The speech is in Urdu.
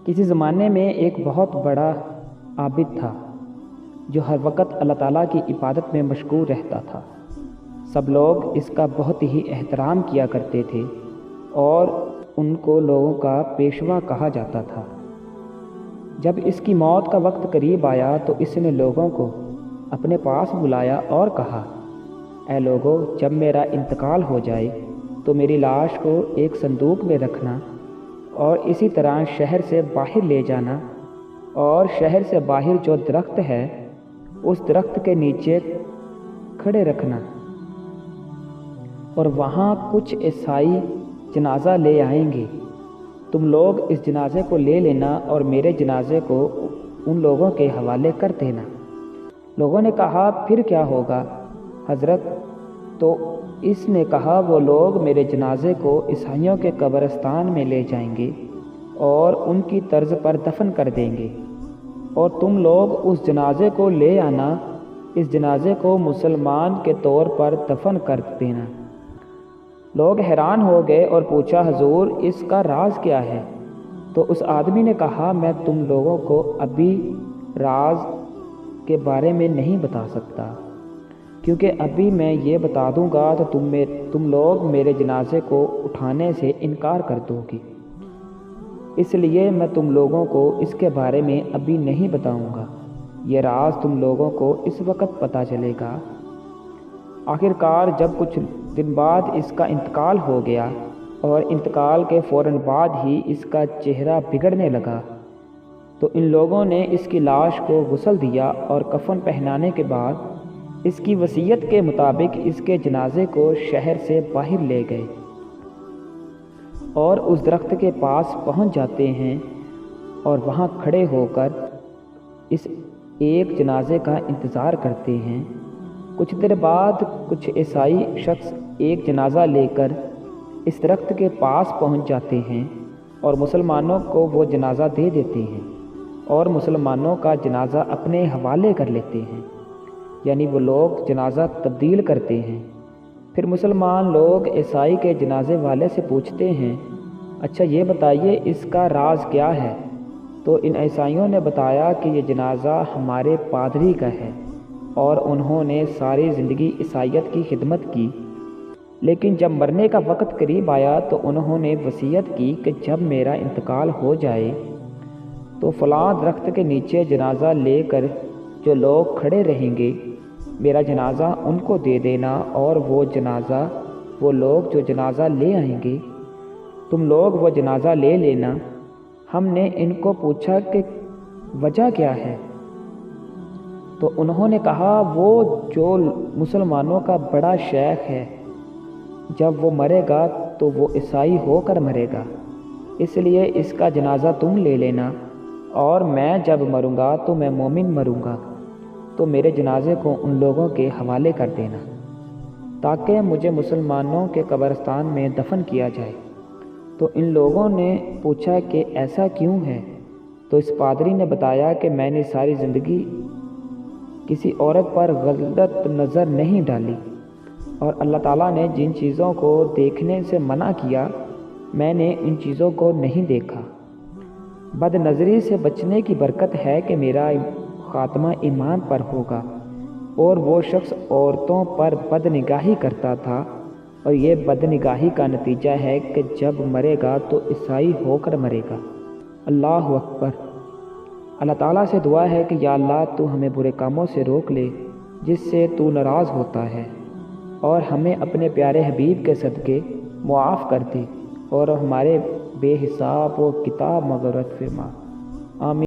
کسی زمانے میں ایک بہت بڑا عابد تھا جو ہر وقت اللہ تعالیٰ کی عبادت میں مشغول رہتا تھا۔ سب لوگ اس کا بہت ہی احترام کیا کرتے تھے اور ان کو لوگوں کا پیشوا کہا جاتا تھا۔ جب اس کی موت کا وقت قریب آیا تو اس نے لوگوں کو اپنے پاس بلایا اور کہا، اے لوگو، جب میرا انتقال ہو جائے تو میری لاش کو ایک صندوق میں رکھنا اور اسی طرح شہر سے باہر لے جانا، اور شہر سے باہر جو درخت ہے اس درخت کے نیچے کھڑے رکھنا، اور وہاں کچھ عیسائی جنازہ لے آئیں گے۔ تم لوگ اس جنازے کو لے لینا اور میرے جنازے کو ان لوگوں کے حوالے کر دینا۔ لوگوں نے کہا، پھر کیا ہوگا حضرت؟ تو اس نے کہا، وہ لوگ میرے جنازے کو عیسائیوں کے قبرستان میں لے جائیں گے اور ان کی طرز پر دفن کر دیں گے، اور تم لوگ اس جنازے کو لے آنا، اس جنازے کو مسلمان کے طور پر دفن کر دینا۔ لوگ حیران ہو گئے اور پوچھا، حضور، اس کا راز کیا ہے؟ تو اس آدمی نے کہا، میں تم لوگوں کو ابھی راز کے بارے میں نہیں بتا سکتا، کیونکہ ابھی میں یہ بتا دوں گا تو تم لوگ میرے جنازے کو اٹھانے سے انکار کر دو گی، اس لیے میں تم لوگوں کو اس کے بارے میں ابھی نہیں بتاؤں گا۔ یہ راز تم لوگوں کو اس وقت پتہ چلے گا۔ آخرکار جب کچھ دن بعد اس کا انتقال ہو گیا اور انتقال کے فوراً بعد ہی اس کا چہرہ بگڑنے لگا، تو ان لوگوں نے اس کی لاش کو غسل دیا اور کفن پہنانے کے بعد اس کی وصیت کے مطابق اس کے جنازے کو شہر سے باہر لے گئے اور اس درخت کے پاس پہنچ جاتے ہیں اور وہاں کھڑے ہو کر اس ایک جنازے کا انتظار کرتے ہیں۔ کچھ دیر بعد کچھ عیسائی شخص ایک جنازہ لے کر اس درخت کے پاس پہنچ جاتے ہیں اور مسلمانوں کو وہ جنازہ دے دیتے ہیں اور مسلمانوں کا جنازہ اپنے حوالے کر لیتے ہیں، یعنی وہ لوگ جنازہ تبدیل کرتے ہیں۔ پھر مسلمان لوگ عیسائی کے جنازے والے سے پوچھتے ہیں، اچھا یہ بتائیے اس کا راز کیا ہے؟ تو ان عیسائیوں نے بتایا کہ یہ جنازہ ہمارے پادری کا ہے اور انہوں نے ساری زندگی عیسائیت کی خدمت کی، لیکن جب مرنے کا وقت قریب آیا تو انہوں نے وصیت کی کہ جب میرا انتقال ہو جائے تو فلاں درخت کے نیچے جنازہ لے کر جو لوگ کھڑے رہیں گے میرا جنازہ ان کو دے دینا، اور وہ لوگ جو جنازہ لے آئیں گے تم لوگ وہ جنازہ لے لینا۔ ہم نے ان کو پوچھا کہ وجہ کیا ہے؟ تو انہوں نے کہا، وہ جو مسلمانوں کا بڑا شیخ ہے، جب وہ مرے گا تو وہ عیسائی ہو کر مرے گا، اس لیے اس کا جنازہ تم لے لینا، اور میں جب مروں گا تو میں مومن مروں گا، تو میرے جنازے کو ان لوگوں کے حوالے کر دینا تاکہ مجھے مسلمانوں کے قبرستان میں دفن کیا جائے۔ تو ان لوگوں نے پوچھا کہ ایسا کیوں ہے؟ تو اس پادری نے بتایا کہ میں نے ساری زندگی کسی عورت پر غلط نظر نہیں ڈالی، اور اللہ تعالیٰ نے جن چیزوں کو دیکھنے سے منع کیا میں نے ان چیزوں کو نہیں دیکھا۔ بد نظری سے بچنے کی برکت ہے کہ میرا خاتمہ ایمان پر ہوگا، اور وہ شخص عورتوں پر بد نگاہی کرتا تھا، اور یہ بد نگاہی کا نتیجہ ہے کہ جب مرے گا تو عیسائی ہو کر مرے گا۔ اللہ اکبر۔ اللہ تعالیٰ سے دعا ہے کہ یا اللہ، تو ہمیں برے کاموں سے روک لے جس سے تو ناراض ہوتا ہے، اور ہمیں اپنے پیارے حبیب کے صدقے معاف کر دے، اور ہمارے بے حساب و کتاب مغفرت فرما۔ آمین۔